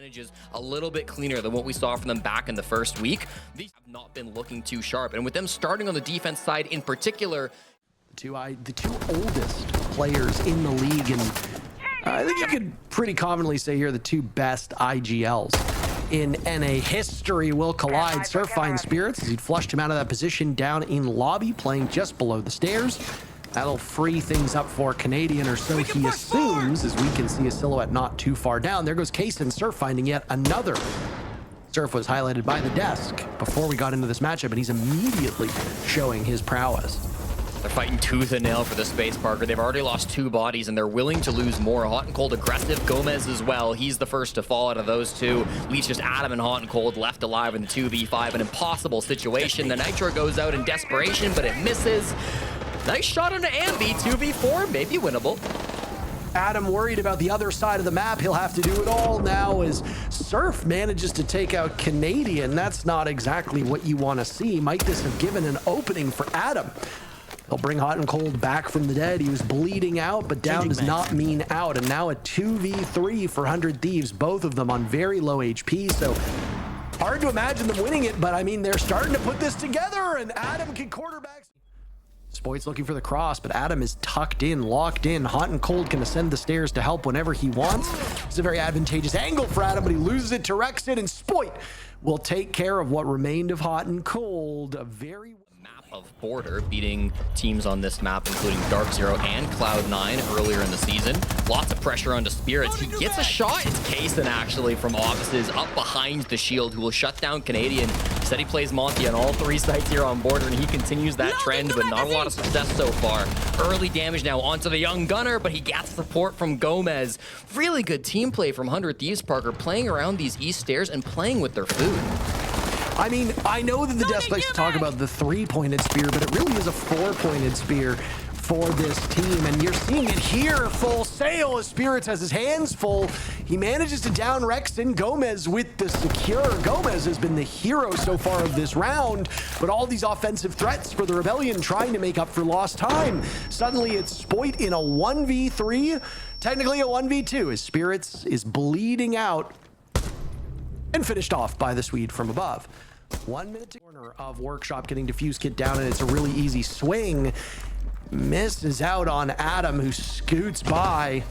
Is a little bit cleaner than what we saw from them back in the first week. These have not been looking too sharp, and with them starting on the defense side in particular, the two oldest players in the league, and I think you could pretty confidently say here the two best IGLs in NA history will collide. Surf finds Spirits as he'd flushed him out of that position down in lobby, playing just below the stairs. That'll free things up for Canadian, or so he assumes, as we can see a silhouette not too far down. There goes Kaysen. Surf finding yet another. Surf was highlighted by the desk before we got into this matchup, and he's immediately showing his prowess. They're fighting tooth and nail for the space, Parker. They've already lost 2 bodies, and they're willing to lose more. Hot and Cold aggressive. Gomez as well. He's the first to fall out of those two. Leaves just Adam and Hot and Cold left alive in the 2v5. An impossible situation. The Nitro goes out in desperation, but it misses. Nice shot into Ambi. 2v4, maybe winnable. Adam worried about the other side of the map. He'll have to do it all now as Surf manages to take out Canadian. That's not exactly what you want to see. Might this have given an opening for Adam? They'll bring Hot and Cold back from the dead. He was bleeding out, but down does not mean out. And now a 2v3 for 100 Thieves, both of them on very low HP. So hard to imagine them winning it, but I mean, they're starting to put this together, and Adam can quarterback. Spoit's looking for the cross, but Adam is tucked in, locked in. Hot and Cold can ascend the stairs to help whenever he wants. It's a very advantageous angle for Adam, but he loses it to Rexon, and Spoit will take care of what remained of Hot and Cold. A very map of Border, beating teams on this map, including DarkZero and Cloud9 earlier in the season. Lots of pressure onto Spirits. He gets a shot. It's Kaysen, actually, from offices up behind the shield, who will shut down Canadian. Said he plays Monty on all 3 sites here on Border, and he continues that trend, but not a lot of success so far. Early damage now onto the young gunner, but he gets support from Gomez. Really good team play from 100 Thieves, Parker, playing around these east stairs and playing with their food. I mean, I know that the Death likes to talk about the 3-pointed spear, but it really is a 4-pointed spear for this team, and you're seeing it here. Full sail as Spirits has his hands full. He manages to down Rexon. Gomez with the secure. Gomez has been the hero so far of this round, but all these offensive threats for the Rebellion trying to make up for lost time. Suddenly it's Spoit in a 1v3, technically a 1v2, as Spirits is bleeding out and finished off by the Swede from above. 1 minute to corner of Workshop getting Diffuse Kit down, and it's a really easy swing. Misses out on Adam, who scoots by.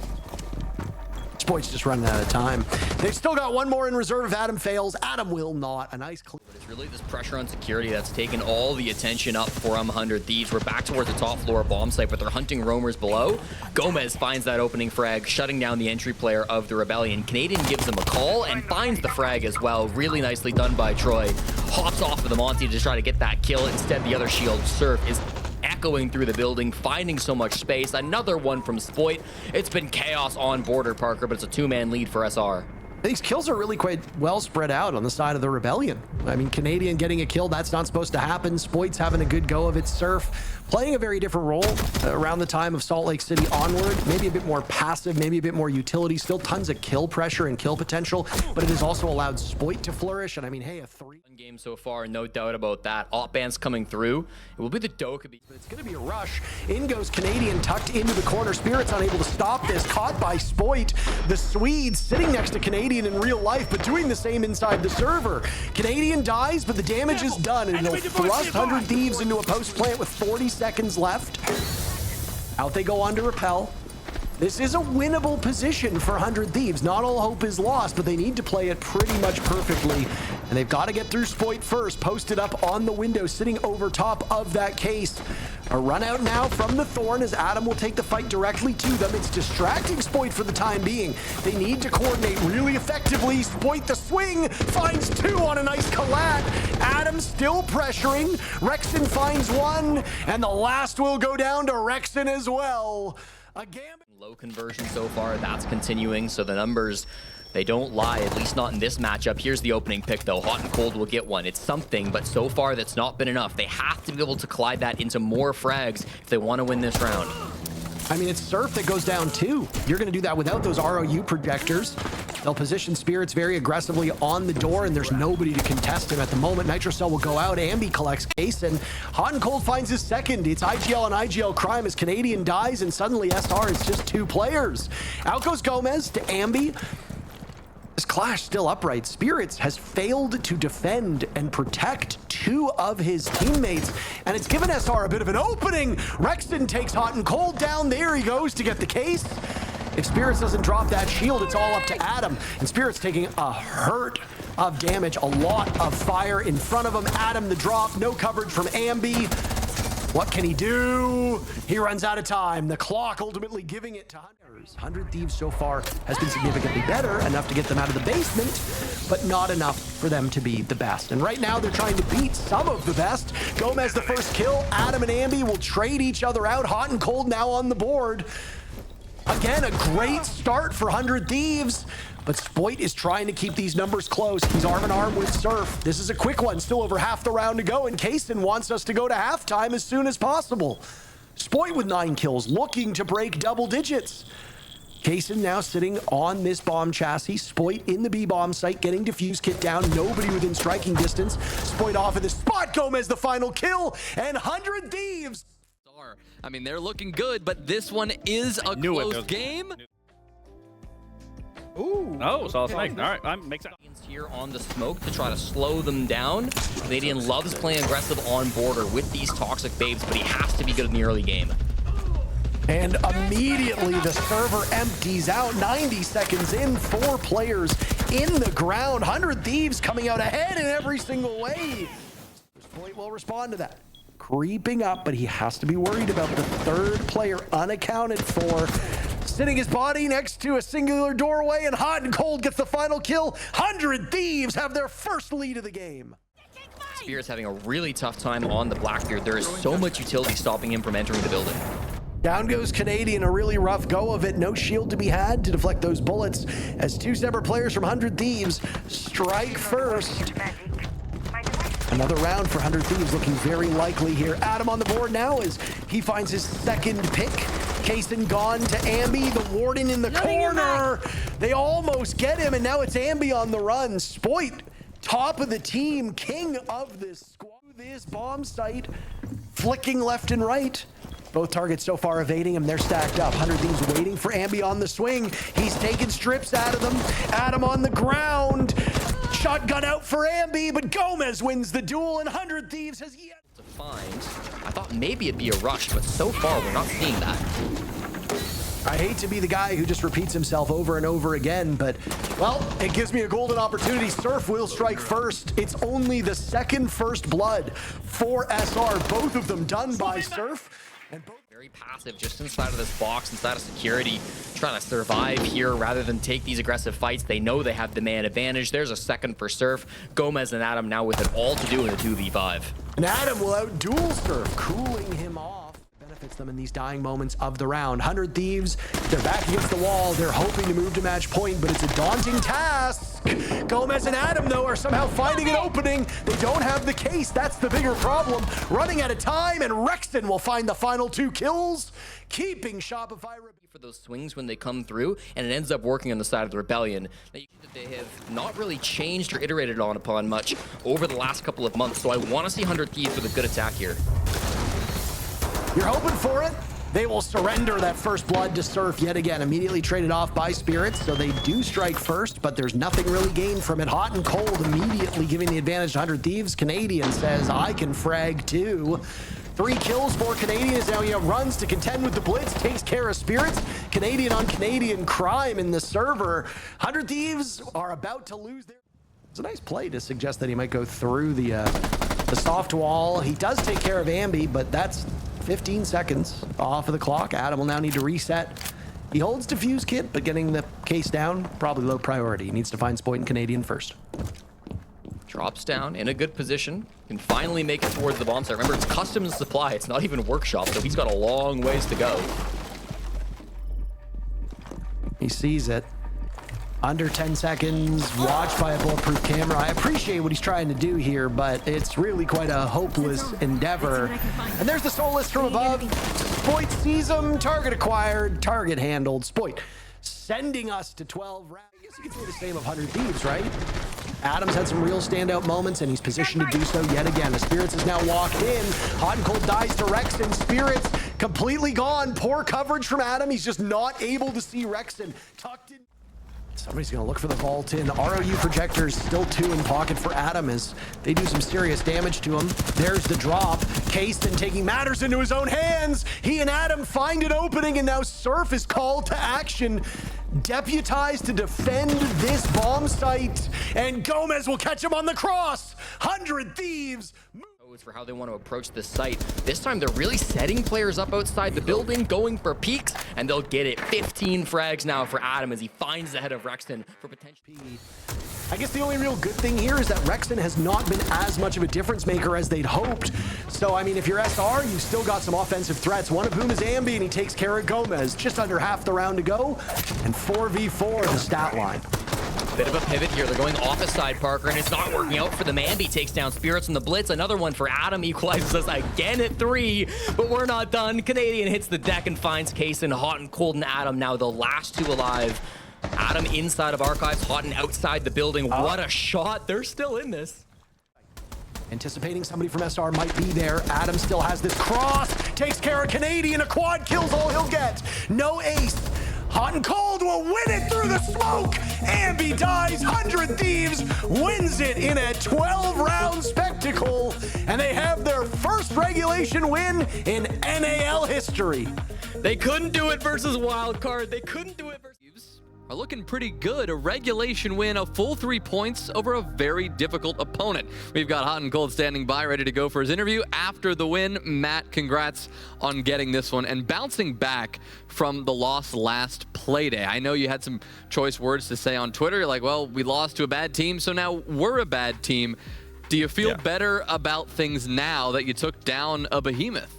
Spoit's just running out of time. They've still got 1 more in reserve. If Adam fails, Adam will not. A nice clear. It's really this pressure on security that's taken all the attention up for 100 Thieves. We're back towards the top floor bomb site, but they're hunting roamers below. Gomez finds that opening frag, shutting down the entry player of the Rebellion. Canadian gives him a call and finds the frag as well. Really nicely done by Troy. Hops off of the Monty to try to get that kill. Instead, the other shield, Surf, is echoing through the building, finding so much space. Another one from Spoit. It's been chaos on Border, Parker, but it's a 2-man lead for SR. These kills are really quite well spread out on the side of the Rebellion. I mean, Canadian getting a kill, that's not supposed to happen. Spoit's having a good go of it. Surf playing a very different role around the time of Salt Lake City onward. Maybe a bit more passive, maybe a bit more utility. Still tons of kill pressure and kill potential, but it has also allowed Spoit to flourish. And I mean, hey, a 3 game so far, no doubt about that. Op bands coming through. It will be the Dokkaebi. It's going to be a rush. In goes Canadian, tucked into the corner. Spirits unable to stop this. Caught by Spoit. The Swede sitting next to Canadian in real life, but doing the same inside the server. Canadian dies, but the damage is done, and it'll thrust 100 Thieves into a post plant with 40 seconds left. Out they go on to repel. This is a winnable position for 100 Thieves. Not all hope is lost, but they need to play it pretty much perfectly. And they've got to get through Spoit first. Posted up on the window, sitting over top of that case. A run out now from the Thorn as Adam will take the fight directly to them. It's distracting Spoit for the time being. They need to coordinate really effectively. Spoit the swing, finds 2 on a nice collat. Adam still pressuring. Rexon finds 1, and the last will go down to Rexon as well. Again, low conversion so far, that's continuing, so the numbers, they don't lie, at least not in this matchup. Here's the opening pick, though. Hot and Cold will get one. It's something, but so far that's not been enough. They have to be able to collide that into more frags if they want to win this round. I mean, it's Surf that goes down too. You're going to do that without those ROU projectors. They'll position Spirits very aggressively on the door, and there's nobody to contest him at the moment. Nitrocell will go out. Ambi collects Case, and Hot and Cold finds his second. It's IGL and IGL crime as Canadian dies, and suddenly SR is just 2 players. Out goes Gomez to Ambi. This clash still upright. Spirits has failed to defend and protect two of his teammates, and it's given SR a bit of an opening. Rexton takes Hot and Cold down. There he goes to get the case. If Spirits doesn't drop that shield, it's all up to Adam, and Spirits taking a hurt of damage, a lot of fire in front of him. Adam the drop, no coverage from Ambi. What can he do? He runs out of time. The clock ultimately giving it to Hunters. 100 Thieves so far has been significantly better, enough to get them out of the basement, but not enough for them to be the best. And right now they're trying to beat some of the best. Gomez the first kill. Adam and Ambi will trade each other out. Hot and Cold now on the board. Again, a great start for 100 Thieves. But Spoit is trying to keep these numbers close. He's arm in arm with Surf. This is a quick one, still over half the round to go, and Kaysen wants us to go to halftime as soon as possible. Spoit with 9 kills, looking to break double digits. Kaysen now sitting on this bomb chassis. Spoit in the B-bomb site, getting defuse kit down. Nobody within striking distance. Spoit off of the spot. Gomez the final kill, and 100 Thieves. I mean, they're looking good, but this one is a close game. Ooh. Oh, solid snake. All right, makes sense. Here on the smoke to try to slow them down. Canadian loves playing aggressive on border with these toxic babes, but he has to be good in the early game. And immediately the server empties out. 90 seconds in, 4 players in the ground. 100 Thieves coming out ahead in every single way. Spoit will respond to that. Creeping up, but he has to be worried about the third player unaccounted for. Sitting his body next to a singular doorway, and Hot and Cold gets the final kill. 100 Thieves have their first lead of the game. Spear's having a really tough time on the Blackbeard. There is so much utility stopping him from entering the building. Down goes Canadian, a really rough go of it. No shield to be had to deflect those bullets as 2 separate players from 100 Thieves strike first. Another round for 100 Thieves looking very likely here. Adam on the board now as he finds his second pick. Kaysen gone to Ambi, the Warden in the corner. They almost get him, and now it's Ambi on the run. Spoit, top of the team, king of this squad. This bomb site, flicking left and right. Both targets so far evading him. They're stacked up. 100 Thieves waiting for Ambi on the swing. He's taking strips out of them. Adam on the ground. Shotgun out for Ambi, but Gomez wins the duel, and 100 Thieves has yet to find. I thought maybe it'd be a rush, but so far we're not seeing that. I hate to be the guy who just repeats himself over and over again, but, well, it gives me a golden opportunity. Surf will strike first. It's only the second first blood for SR, both of them done by Surf. And both very passive, just inside of this box, inside of security, trying to survive here rather than take these aggressive fights. They know they have the man advantage. There's a second for Surf. Gomez and Adam now with it all to do in a 2v5. And Adam will out-duel Surf, cooling him off. Benefits them in these dying moments of the round. 100 Thieves, they're back against the wall. They're hoping to move to match point, but it's a daunting task. Gomez and Adam, though, are somehow finding an opening. They don't have the case. That's the bigger problem. Running out of time, and Rexton will find the final 2 kills, keeping Shopify Rebellion for those swings when they come through, and it ends up working on the side of the Rebellion. Now, you see that they have not really changed or iterated upon much over the last couple of months, so I want to see 100 Thieves with a good attack here. You're hoping for it. They will surrender that first blood to Surf yet again. Immediately traded off by Spirits, so they do strike first, but there's nothing really gained from it. Hot and Cold immediately giving the advantage to 100 Thieves. Canadian says, I can frag too. 3 kills for Canadian as now he runs to contend with the Blitz, takes care of Spirits. Canadian on Canadian crime in the server. 100 Thieves are about to lose their... It's a nice play to suggest that he might go through the soft wall. He does take care of Ambi, but that's 15 seconds off of the clock. Adam will now need to reset. He holds defuse kit, but getting the case down, probably low priority. He needs to find Spoit and Canadian first. Drops down in a good position. Can finally make it towards the bomb site. Remember, it's custom supply. It's not even workshop, so he's got a long ways to go. He sees it. Under 10 seconds, watched by a bulletproof camera. I appreciate what he's trying to do here, but it's really quite a hopeless endeavor. And there's the soul list from above. Spoit sees him, target acquired, target handled. Spoit sending us to 12 rounds. I guess you could say the same of 100 Thieves, right? Adams had some real standout moments, and he's positioned to do so yet again. The Spirits is now walked in. Hot and Cold dies to Rexton. Spirits completely gone. Poor coverage from Adam. He's just not able to see Rexton. Tucked in. Somebody's going to look for the vault in. ROU projectors still 2 in pocket for Adam as they do some serious damage to him. There's the drop. Kasten taking matters into his own hands. He and Adam find an opening, and now Surf is called to action. Deputized to defend this bomb site, and Gomez will catch him on the cross. 100 Thieves. For how they want to approach this site. This time they're really setting players up outside the building, going for peaks, and they'll get it. 15 frags now for Adam as he finds the head of Rexton for potential. I guess the only real good thing here is that Rexton has not been as much of a difference maker as they'd hoped. So, I mean, if you're SR, you've still got some offensive threats, one of whom is Ambi, and he takes care of Gomez. Just under half the round to go, and 4v4 the stat line. Bit of a pivot here. They're going off a side, Parker, and it's not working out for the Mandy. Takes down Spirits on the blitz. Another one for Adam. Equalizes us again at 3, but we're not done. Canadian hits the deck and finds Kasten. Hot and Cold and Adam now the last 2 alive. Adam inside of Archives, Hot and outside the building. What a shot. They're still in this. Anticipating somebody from SR might be there. Adam still has this cross. Takes care of Canadian. A quad kills all he'll get. No ace. Hot and Cold will win it through the smoke. Ambi dies. 100 Thieves wins it in a 12-round spectacle. And they have their first regulation win in NAL history. They couldn't do it versus Wildcard. They couldn't do it versus... Are looking pretty good. A regulation win, a full 3 points over a very difficult opponent. We've got Hot and Cold standing by, ready to go for his interview after the win. Matt, congrats on getting this one and bouncing back from the loss last play day. I know you had some choice words to say on Twitter. You're like, well, we lost to a bad team, so now we're a bad team. Do you feel better about things now that you took down a behemoth?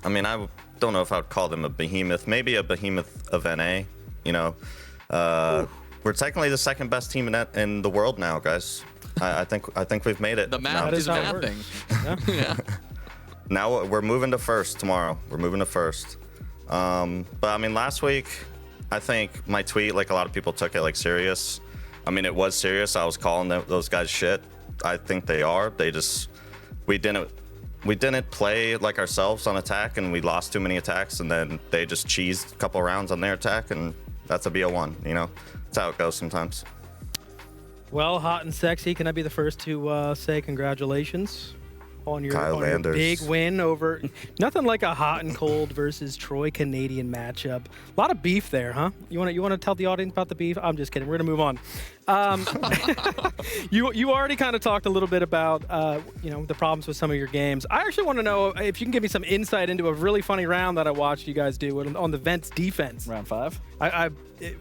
I mean, I don't know if I would call them a behemoth. Maybe a behemoth of NA. You know, we're technically the second best team in the world now, guys. I think we've made it. The math is mathing. Yeah. Now we're moving to first tomorrow. We're moving to first. But I mean, last week, I think my tweet, like a lot of people took it like serious. I mean, it was serious. I was calling those guys shit. I think they are. They just we didn't play like ourselves on attack, and we lost too many attacks, and then they just cheesed a couple rounds on their attack, and that's a BO1, you know? That's how it goes sometimes. Well, Hot and Sexy, can I be the first to say congratulations on your big win over... Nothing like a Hot and Cold versus Troy Canadian matchup. A lot of beef there, huh? You want to tell the audience about the beef? I'm just kidding. We're going to move on. You already kind of talked a little bit about the problems with some of your games. I actually want to know if you can give me some insight into a really funny round that I watched you guys do on the Vents defense. Round 5?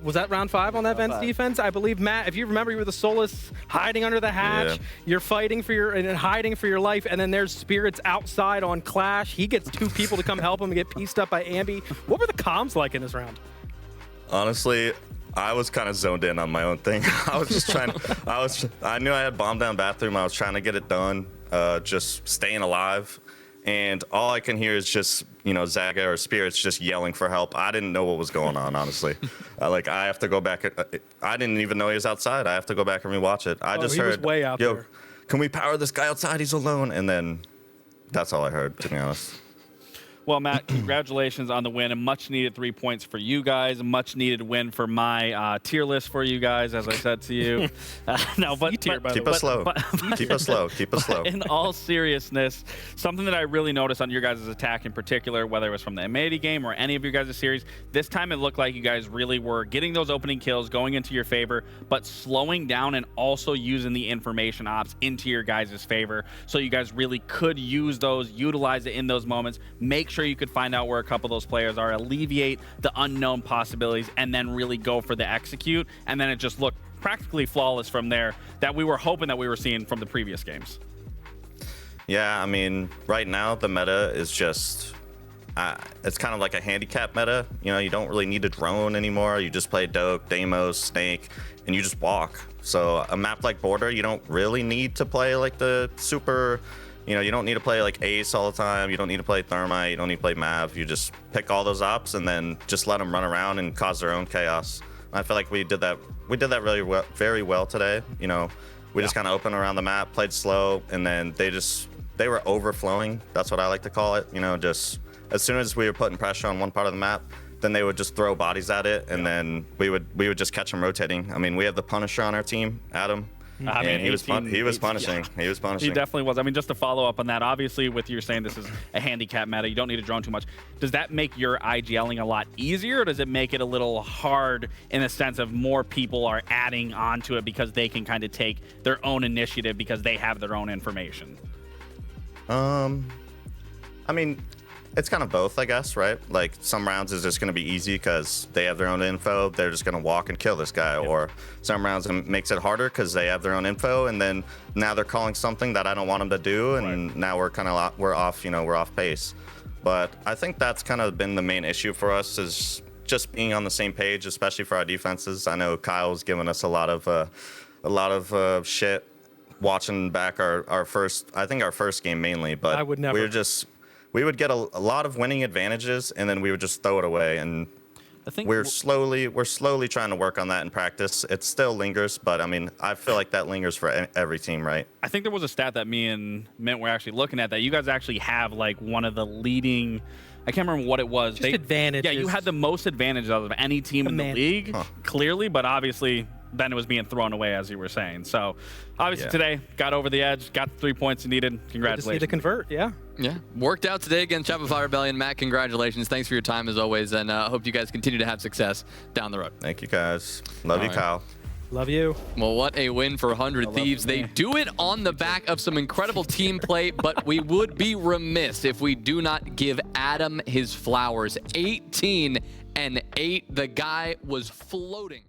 Was that round 5 on that Vents defense? I believe, Matt, if you remember, you were the Solus hiding under the hatch. Yeah. You're fighting and hiding for your life, and then there's Spirits outside on Clash. He gets 2 people to come help him and get pieced up by Ambi. What were the comms like in this round? Honestly, I was kind of zoned in on my own thing. I was just trying to, I knew I had bomb down bathroom. I was trying to get it done, just staying alive. And all I can hear is just, Zaga or Spirits just yelling for help. I didn't know what was going on, honestly. I have to go back. I didn't even know he was outside. I have to go back and rewatch it. I just heard, was way out there. Can we power this guy outside? He's alone. And then that's all I heard, to be honest. Well, Matt, congratulations on the win. A much-needed 3 points for you guys. A much-needed win for my tier list for you guys, as I said to you. Keep us slow. Keep us slow. In all seriousness, something that I really noticed on your guys' attack in particular, whether it was from the M80 game or any of your guys' series, this time it looked like you guys really were getting those opening kills, going into your favor, but slowing down and also using the information ops into your guys' favor. So you guys really could use those, utilize it in those moments, make sure you could find out where a couple of those players are, alleviate the unknown possibilities, and then really go for the execute. And then it just looked practically flawless from there that we were hoping that we were seeing from the previous games. Yeah, I mean, right now the meta is just, it's kind of like a handicap meta. You don't really need a drone anymore. You just play Doke, Deimos, Snake, and you just walk. So a map like Border, you don't really need to play like the super... you don't need to play like Ace all the time. You don't need to play Thermite. You don't need to play Mav. You just pick all those ops and then just let them run around and cause their own chaos. I feel like we did that really well, very well today. We just kind of opened around the map, played slow, and then they were overflowing. That's what I like to call it. Just as soon as we were putting pressure on one part of the map, then they would just throw bodies at it, and then we would just catch them rotating. I mean, we have the Punisher on our team, Adam. I mean, he was punishing. Yeah. He was punishing. He definitely was. I mean, just to follow up on that, obviously, with you saying this is a handicap meta, you don't need to drone too much. Does that make your IGLing a lot easier, or does it make it a little hard in the sense of more people are adding onto it because they can kind of take their own initiative because they have their own information? I mean, it's kind of both, I guess, right? Like, some rounds is just going to be easy because they have their own info. They're just going to walk and kill this guy. Yep. Or some rounds it makes it harder because they have their own info, and then now they're calling something that I don't want them to do, and now we're kind of we're off, we're off pace. But I think that's kind of been the main issue for us, is just being on the same page, especially for our defenses. I know Kyle's given us a lot of shit watching back our first game mainly, but I would never. We would get a lot of winning advantages, and then we would just throw it away. And I think we're slowly trying to work on that in practice. It still lingers, but I mean, I feel like that lingers for every team, right? I think there was a stat that me and Mint were actually looking at, that you guys actually have like one of the leading, I can't remember what it was. Advantages. Yeah, you had the most advantage out of any team in the league, clearly, but obviously then it was being thrown away, as you were saying. So obviously today, got over the edge, got the 3 points you needed. Congratulations. Just need to convert, yeah. Yeah, worked out today against Shopify Rebellion. Matt, congratulations. Thanks for your time as always, and hope you guys continue to have success down the road. Thank you, guys. Love you, Kyle. Love you. Well, what a win for 100 Thieves. They do it on the back of some incredible team play, but we would be remiss if we do not give Adam his flowers. 18-8. The guy was floating.